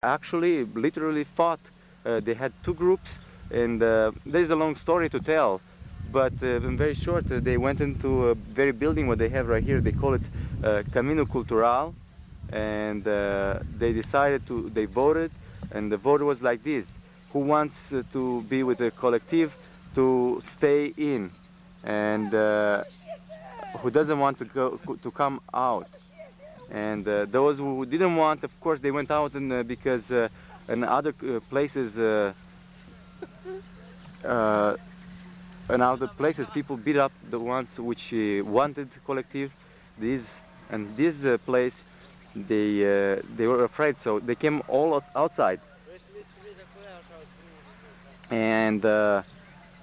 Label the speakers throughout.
Speaker 1: actually literally fought. They had two groups, and there's a long story to tell, but in very short, they went into a very building what they have right here. They call it Camino Cultural, and they decided to, they voted, and the vote was like this: who wants to be with the collective to stay in, and who doesn't want to go to come out. And those who didn't want, of course, they went out, and because in other places, people beat up the ones which wanted collective. This place, they were afraid, so they came all outside. And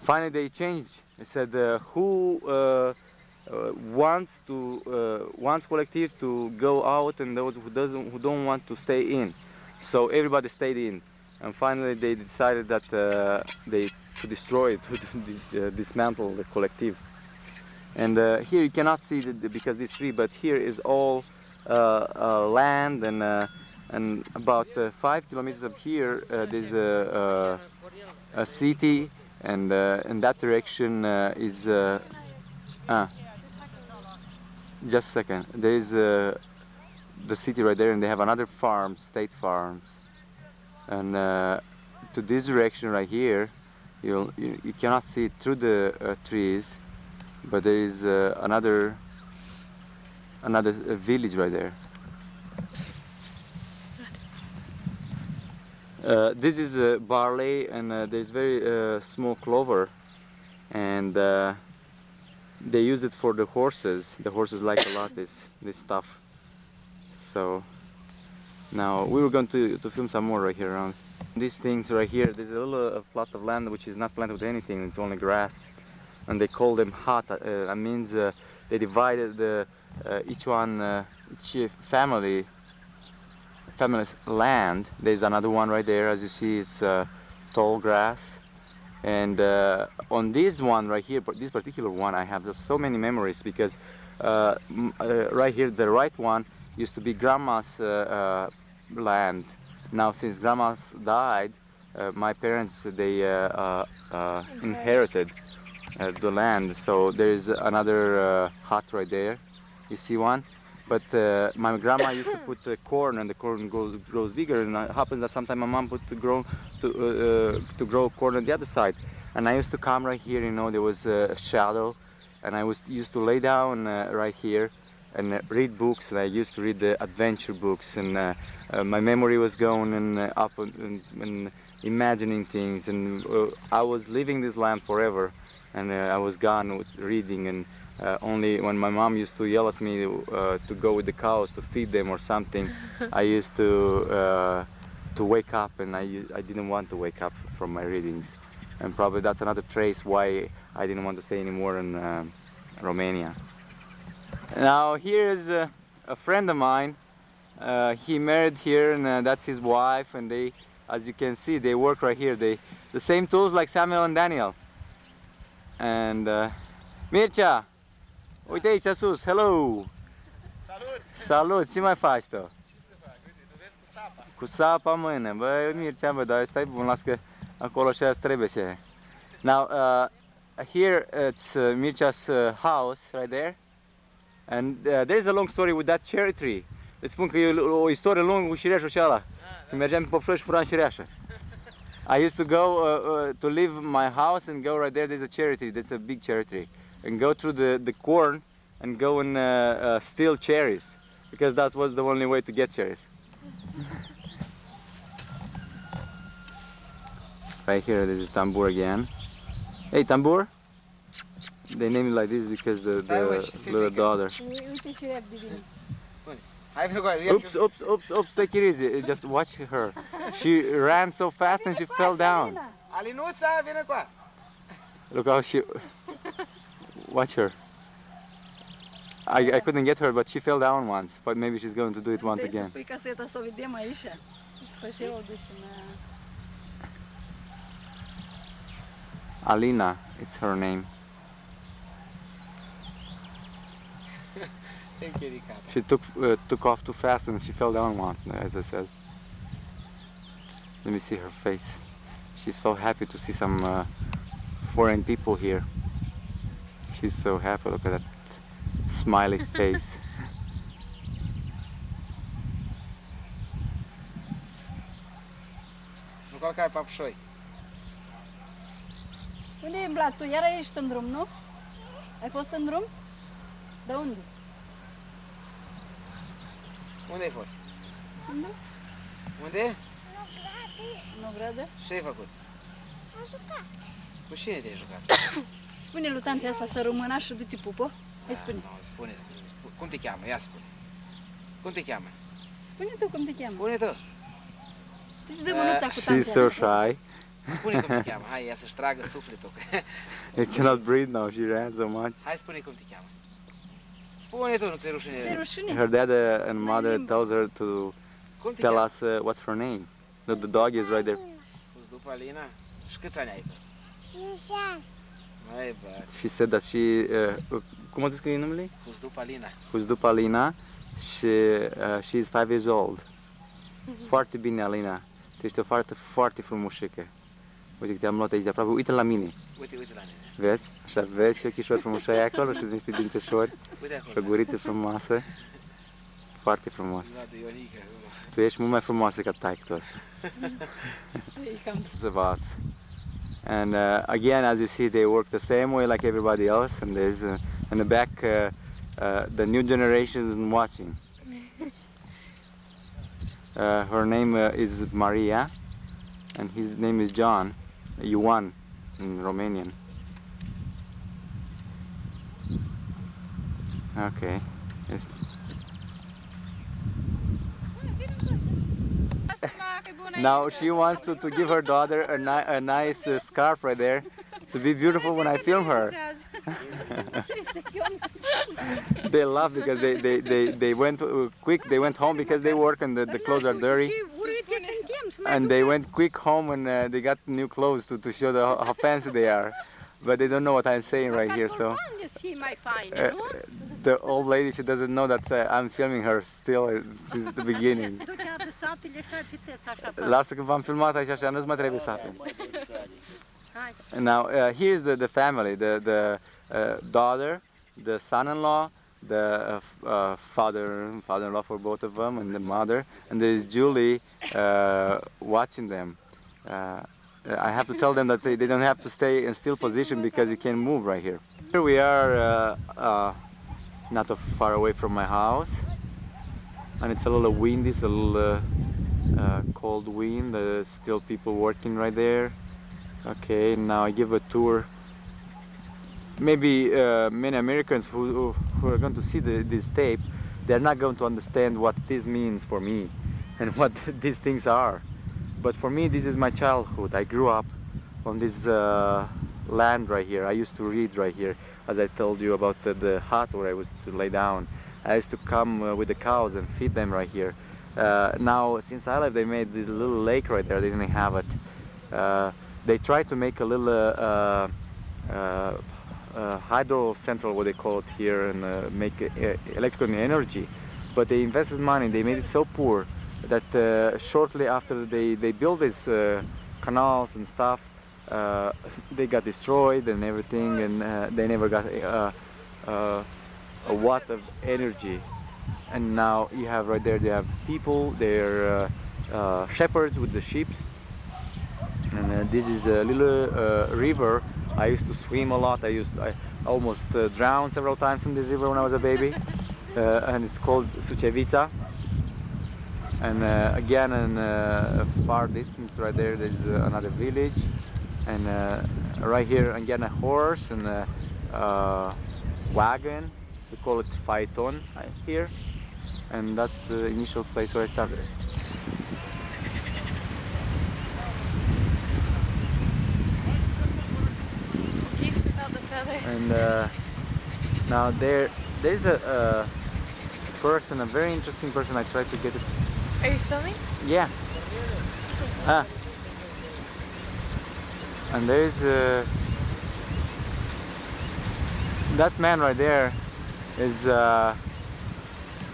Speaker 1: finally, they changed. They said, who wants collective to go out, and those who don't want to stay in. So everybody stayed in, and finally they decided that to destroy it, to dismantle the collective. And here you cannot see because it's free, but here is all land, and about 5 kilometers of here there's a city, and in that direction is just a second. There is the city right there, and they have another farm, state farms. And to this direction right here, you cannot see it through the trees, but there is another village right there. This is barley, and there's very small clover, and they use it for the horses. The horses like a lot this stuff. So now we were going to film some more right here around. These things right here, there's a little plot of land which is not planted with anything, it's only grass. And they call them tata. That means they divided each family's land. There's another one right there, as you see, it's tall grass. And on this one right here, this particular one, I have so many memories, because right here, the right one used to be grandma's land. Now, since grandma's died, my parents, they inherited the land. So there is another hut right there. You see one? But my grandma used to put corn, and the corn grows bigger. And it happens that sometimes my mom put to grow corn on the other side. And I used to come right here. You know, there was a shadow, and I used to lay down right here and read books. And I used to read the adventure books, and my memory was going up and imagining things. And I was living this land forever, and I was gone with reading. And only when my mom used to yell at me to go with the cows to feed them or something, I used to wake up, and I didn't want to wake up from my readings. And probably that's another trace why I didn't want to stay anymore in Romania. Now here is a friend of mine. He married here, and that's his wife, and they, as you can see, they work right here. The same tools like Samuel and Daniel. And Mircea, uite aici sus, hello!
Speaker 2: Salut!
Speaker 1: Salut, ce mai faci tu?
Speaker 2: Ce să fac? Uite, te vezi cu sapa.
Speaker 1: Cu sapa în mână. Băi, Mircea, bă, dar stai bun, las că acolo așa trebuie și. Now, here it's Mircea's house right there. And there's a long story with that cherry tree. Îți spun că e o istorie lungă cu șireașul și ăla. Când mergeam pe popșor și furam șireașă. I used to go to leave my house and go right there. There's a cherry tree. That's a big cherry tree, and go through the corn and go and steal cherries, because that was the only way to get cherries. Right here, this is Tambur again. Hey, Tambur. They named it like this because the little daughter. Oops, oops, oops, oops, take it easy. Just watch her. She ran so fast and she fell down. Look how she... Watch her. I couldn't get her, but she fell down once. But maybe she's going to do it once again. Alina is her name. She took off too fast and she fell down once, as I said. Let me see her face. She's so happy to see some foreign people here. She's so happy. Look at that smiley face.
Speaker 2: Nu calcai papșoi.
Speaker 3: Unde e Vlad? Tu iar ești în drum, nu? Ai fost în drum? De unde?
Speaker 2: Unde ai fost?
Speaker 3: Unde?
Speaker 2: Unde?
Speaker 3: Nu vrede?
Speaker 2: Ce ai făcut?
Speaker 4: Am jucat.
Speaker 2: Cu cine te-ai jucat?
Speaker 3: Spune lui tantea asta să rămână și du-te pupă. Hai spune.
Speaker 2: Nu, spune. Cum te cheamă? Ia spune. Cum te cheamă?
Speaker 3: Spune tu cum te cheamă.
Speaker 2: Spune tu.
Speaker 3: Du-te de mânuța cu
Speaker 1: She's
Speaker 3: tantea.
Speaker 1: so shy.
Speaker 2: Spune cum te cheamă. Hai, ia să-și tragă sufletul.
Speaker 1: I cannot breathe now. She ran so much.
Speaker 2: Hai, spune cum te cheamă. Spune tu, nu ți-e rușine.
Speaker 3: Ți-e rușine?
Speaker 1: Her dad and mother tells her to
Speaker 2: Cum te
Speaker 1: tell
Speaker 2: cheamă?
Speaker 1: us what's her name. The dog is right there.
Speaker 2: Pus după Alina? Și câți ani ai tu?
Speaker 4: 5 ani.
Speaker 2: Hai, bă.
Speaker 1: She said that she cum o să scrie numele?
Speaker 2: Pus după Alina.
Speaker 1: Who's după Alina. She is 5 years old. Foarte bine, Alina. Tu ești o fată foarte frumușică. Uite că te-am luat aici de aproape. Uite la mine.
Speaker 2: Uite, uite la mine.
Speaker 1: Vezi? Așa, vezi și ochișori frumoși ai acolo și niște dințeșori
Speaker 2: Uite
Speaker 1: și o
Speaker 2: acolo.
Speaker 1: guriță frumoasă. Foarte frumos.
Speaker 2: Da, de Ionica.
Speaker 1: Tu ești mult mai frumoasă ca taică-tu ăsta.
Speaker 3: E cam...
Speaker 1: Of us. And again, as you see, they work the same way like everybody else. And there's in the back the new generation is watching. Her name is Maria, and his name is John, Ioan in Romanian. Okay. Yes. Now she wants to give her daughter a nice scarf right there to be beautiful when I film her. They laugh because they went quick. They went home because they work and the clothes are dirty. And they went quick home and they got new clothes to show how fancy they are. But they don't know what I'm saying right here. So the old lady, she doesn't know that I'm filming her still since the beginning. Lasă că v-am filmat aici așa, nu-ți mai trebuie să afli. Now here's the family, the daughter, the son-in-law, the father-in-law for both of them, and the mother, and there is Julie watching them. I have to tell them that they don't have to stay in still position because you can move right here. Here we are not too far away from my house, and it's a little windy, it's a little cold wind. There's still people working right there. Okay, now I give a tour. Maybe many Americans who are going to see this tape, they're not going to understand what this means for me and what these things are. But for me, this is my childhood. I grew up on this land right here. I used to read right here, as I told you about the hut where I was to lay down. I used to come with the cows and feed them right here. Now, since I left, they made the little lake right there. They didn't have it. They tried to make a little hydro central, what they call it here, and make electrical energy. But they invested money. They made it so poor that shortly after they built these canals and stuff, they got destroyed and everything, and they never got a watt of energy. And now you have right there, they have people, they're shepherds with the sheep. And this is a little river. I used to swim a lot. I almost drowned several times in this river when I was a baby. And it's called Sucevița. And again, in far distance right there, there's another village. And right here, again, a horse and a wagon. We call it phaeton here. And that's the initial place where I started. And now there's a person, a very interesting person. I tried to get it.
Speaker 5: Are you filming?
Speaker 1: Yeah. And there's that man right there is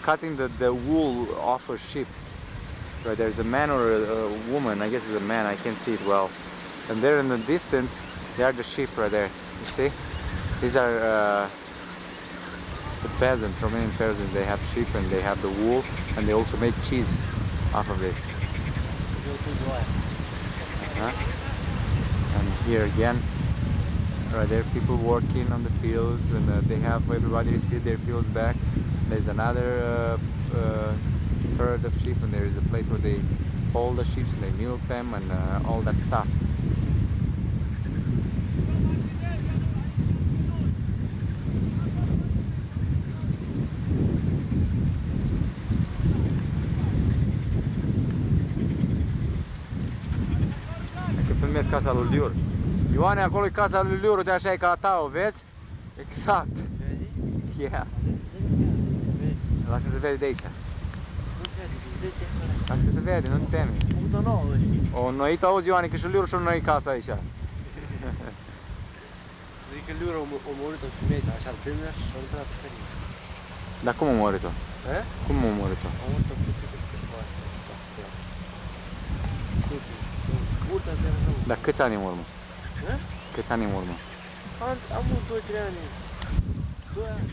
Speaker 1: cutting the wool off a sheep. Right, there's a man or a woman, I guess it's a man, I can't see it well. And there in the distance, there are the sheep right there, you see? These are the peasants, Romanian peasants. They have sheep and they have the wool, and they also make cheese off of this. And here again, right there, people working on the fields, and they have everybody see their fields back. There's another herd of sheep, and there is a place where they hold the sheep and they milk them and all that stuff. Filmez casa lui Liur. Ioane, acolo e casa lui Liur, uite așa e ca a ta, o vezi? Exact. Yeah. Lasă să vede de aici. Lasă că se vede, nu te teme. O noit, auzi Ioane, că și Liur și-o noi casa aici.
Speaker 5: Zic că Liur a omorât o femeie așa tânără și a intrat pe ferie.
Speaker 1: Dar cum a omorât-o? Cum a omorât-o?
Speaker 5: A omorât-o cuțică pe poate.
Speaker 1: Dar câți ani în urmă? Câți ani în urmă?
Speaker 5: Am 2-3 ani. 2 ani.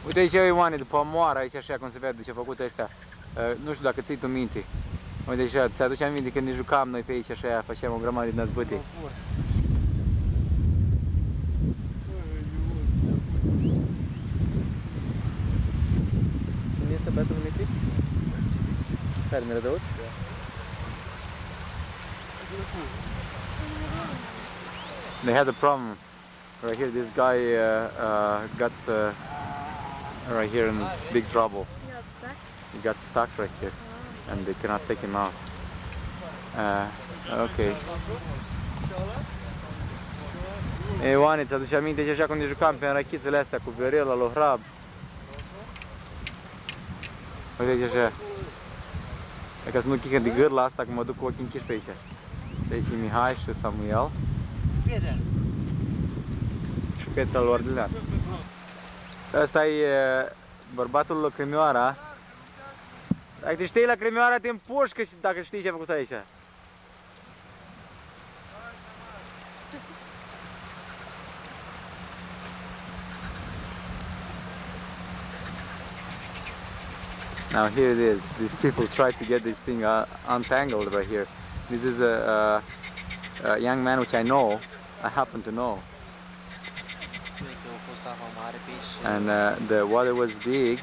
Speaker 1: Uite aici e Ioane, după moară, aici așa cum se vede ce a făcut ăștia. Nu știu dacă ții tu minte. Uite așa, ți-aduce aminte când ne jucam noi pe aici așa, făceam o grămadă din năzbâte. Când este băiatul Mitri? Care mi-l dăut? They had a problem right here. This guy got right here in big trouble.
Speaker 3: He got stuck?
Speaker 1: He got stuck right here, and they cannot take him out. Okay. Ioane, ți-aduce aminte și așa când ne jucam pe rachițele astea cu viorela, lohrab? Uite aici așa. E ca să nu chică de gârla asta, că mă duc cu ochii închiși pe aici. Deci e Mihai și Samuel. Și Petra lui Ardelean. Ăsta e bărbatul lui Crimioara. Dacă te știi la Crimioara, te împușcă și dacă știi ce a făcut aici. Now here it is. These people try to get this thing untangled right here. This is a young man which I know. I happen to know. And the water was big,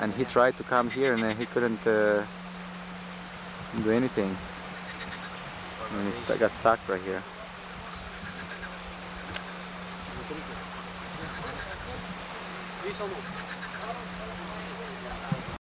Speaker 1: and he tried to come here, and he couldn't do anything. And he got stuck right here.
Speaker 5: Vrei sau nu?